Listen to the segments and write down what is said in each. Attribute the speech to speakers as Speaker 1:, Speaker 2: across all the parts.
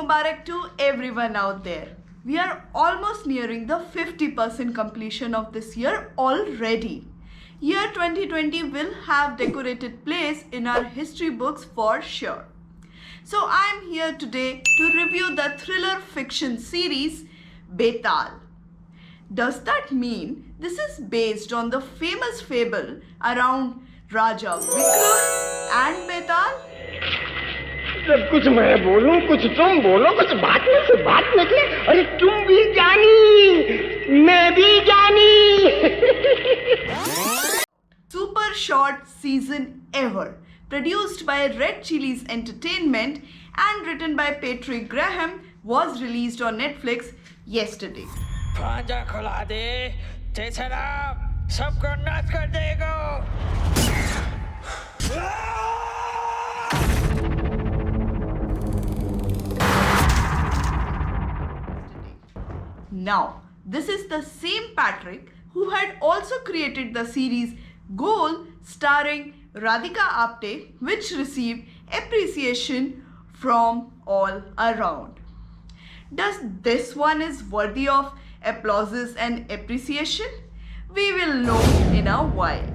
Speaker 1: Mubarak to everyone out there. We are almost nearing the 50% completion of this year already. Year 2020 will have decorated place in our history books for sure. So I am here today to review the thriller fiction series Betaal. Does that mean this is based on the famous fable around Raja Vikram and Betaal?
Speaker 2: सब कुछ मैं बोलूं, कुछ तुम बोलो, कुछ बात में से बात निकले। अरे तुम भी जानी, मैं भी जानी।
Speaker 1: Super short season ever, produced by Red Chillies Entertainment and written by Patrick Graham, was released on Netflix yesterday.
Speaker 3: भांजा खुला दे, जैसे राम सबको नाश कर देगा।
Speaker 1: Now, this is the same Patrick who had also created the series Goal starring Radhika Apte, which received appreciation from all around. Does this one is worthy of applauses and appreciation? We will know in a while.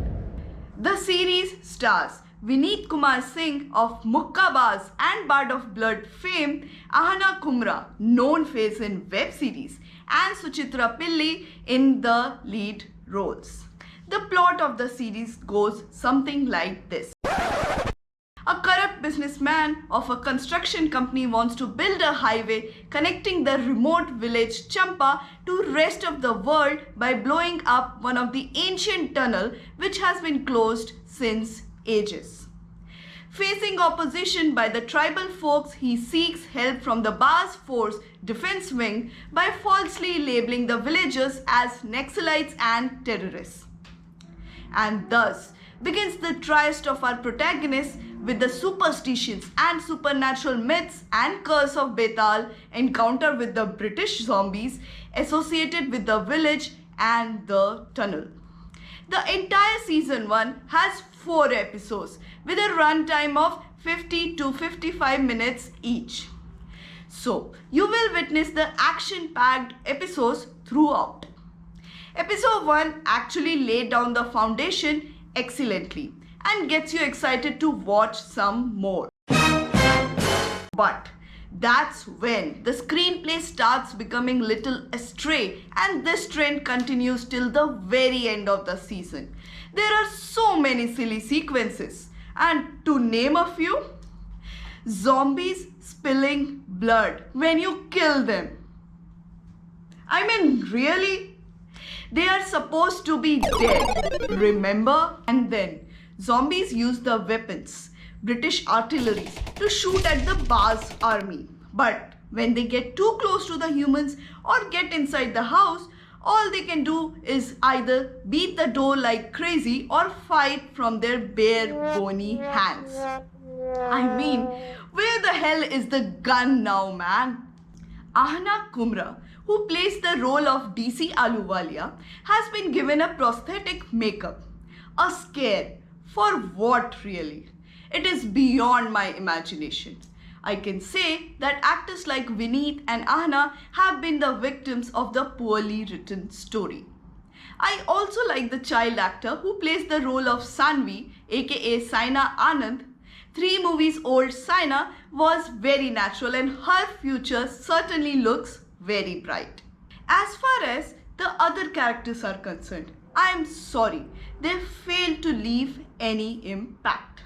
Speaker 1: The series stars Vineet Kumar Singh of Mukkabaz and Bard of Blood fame, Ahana Kumra, known face in web series, and Suchitra Pilli in the lead roles. The plot of the series goes something like this. A corrupt businessman of a construction company wants to build a highway connecting the remote village Champa to rest of the world by blowing up one of the ancient tunnel which has been closed since ages. Facing opposition by the tribal folks, he seeks help from the Baaz Force Defense Wing by falsely labeling the villagers as Naxalites and terrorists. And thus begins the tryst of our protagonist with the superstitions and supernatural myths and curse of Betaal encounter with the British zombies associated with the village and the tunnel. The entire season 1 has 4 episodes with a runtime of 50 to 55 minutes each. So, you will witness the action-packed episodes throughout. Episode 1 actually laid down the foundation excellently and gets you excited to watch some more. But that's when the screenplay starts becoming little astray, and this trend continues till the very end of the season. There are so many silly sequences, and to name a few, zombies spilling blood when you kill them. I mean, really? They are supposed to be dead, remember? And then zombies use the weapons, British artillery, to shoot at the Baaz army. But when they get too close to the humans or get inside the house, all they can do is either beat the door like crazy or fight from their bare bony hands. I mean, where the hell is the gun now, man? Ahana Kumra, who plays the role of DC Ahluwalia, has been given a prosthetic makeup. A scare. For what really? It is beyond my imagination. I can say that actors like Vineet and Ahana have been the victims of the poorly written story. I also like the child actor who plays the role of Sanvi, aka Saina Anand. 3 movies old Saina was very natural and her future certainly looks very bright. As far as the other characters are concerned, I am sorry, they failed to leave any impact.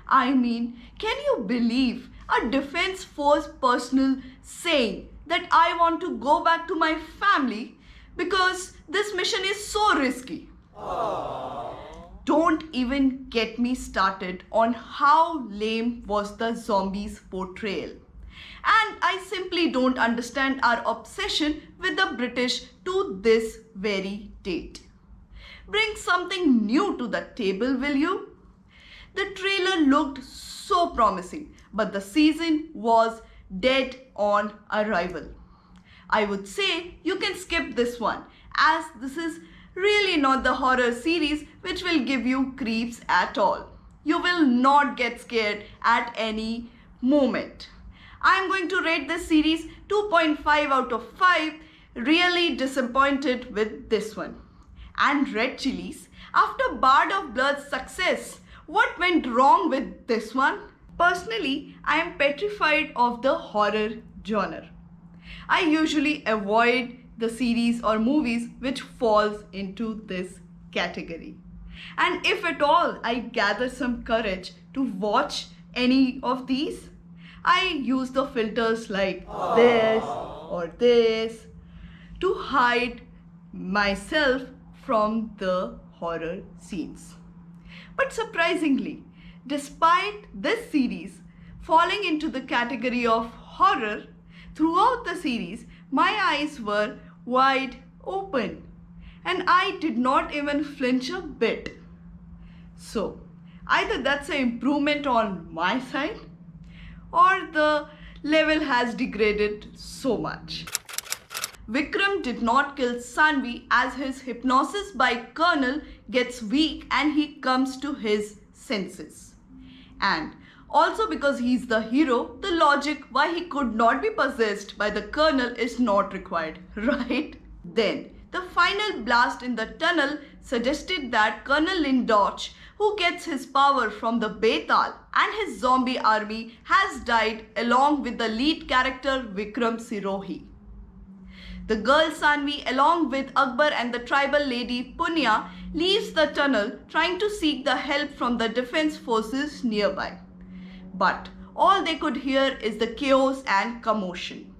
Speaker 1: I mean, can you believe a defense force personnel saying that I want to go back to my family because this mission is so risky? Don't even get me started on how lame was the zombies' portrayal. And I simply don't understand our obsession with the British to this very date. Bring something new to the table, will you? The trailer looked so promising, but the season was dead on arrival. I would say you can skip this one, as this is really not the horror series which will give you creeps at all. You will not get scared at any moment. I'm going to rate this series 2.5 out of 5. Really disappointed with this one. And Red Chillies, after Bard of Blood's success, what went wrong with this one? Personally, I am petrified of the horror genre. I usually avoid the series or movies which falls into this category. And if at all I gather some courage to watch any of these, I use the filters like this or this to hide myself from the horror scenes. But surprisingly, despite this series falling into the category of horror, throughout the series, my eyes were wide open and I did not even flinch a bit. So, either that's an improvement on my side or the level has degraded so much. Vikram did not kill Sanvi as his hypnosis by Colonel gets weak and he comes to his senses. And also because he's the hero, the logic why he could not be possessed by the Colonel is not required, right? Then, the final blast in the tunnel suggested that Colonel Lindoch, who gets his power from the Betal and his zombie army, has died along with the lead character Vikram Sirohi. The girl Sanvi along with Akbar and the tribal lady Punya leaves the tunnel trying to seek the help from the defense forces nearby. But all they could hear is the chaos and commotion.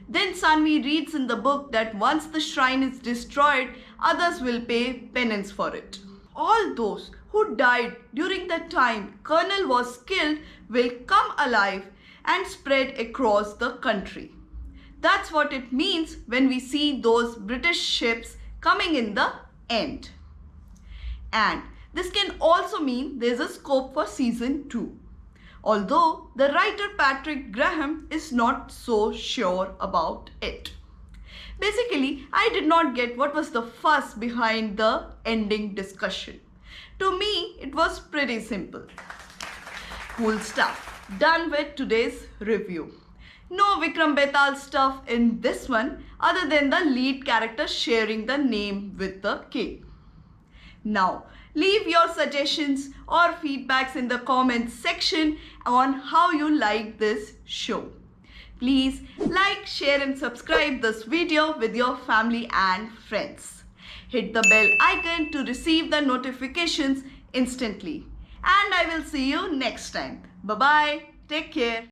Speaker 1: Then Sanvi reads in the book that once the shrine is destroyed, others will pay penance for it. All those who died during the time Colonel was killed will come alive and spread across the country. That's what it means when we see those British ships coming in the end. And this can also mean there's a scope for season 2. Although the writer Patrick Graham is not so sure about it. Basically, I did not get what was the fuss behind the ending discussion. To me, it was pretty simple. Cool stuff. Done with today's review. No Vikram Betal stuff in this one other than the lead character sharing the name with the king. Now, leave your suggestions or feedbacks in the comments section on how you like this show. Please like, share and subscribe this video with your family and friends. Hit the bell icon to receive the notifications instantly. And I will see you next time. Bye-bye. Take care.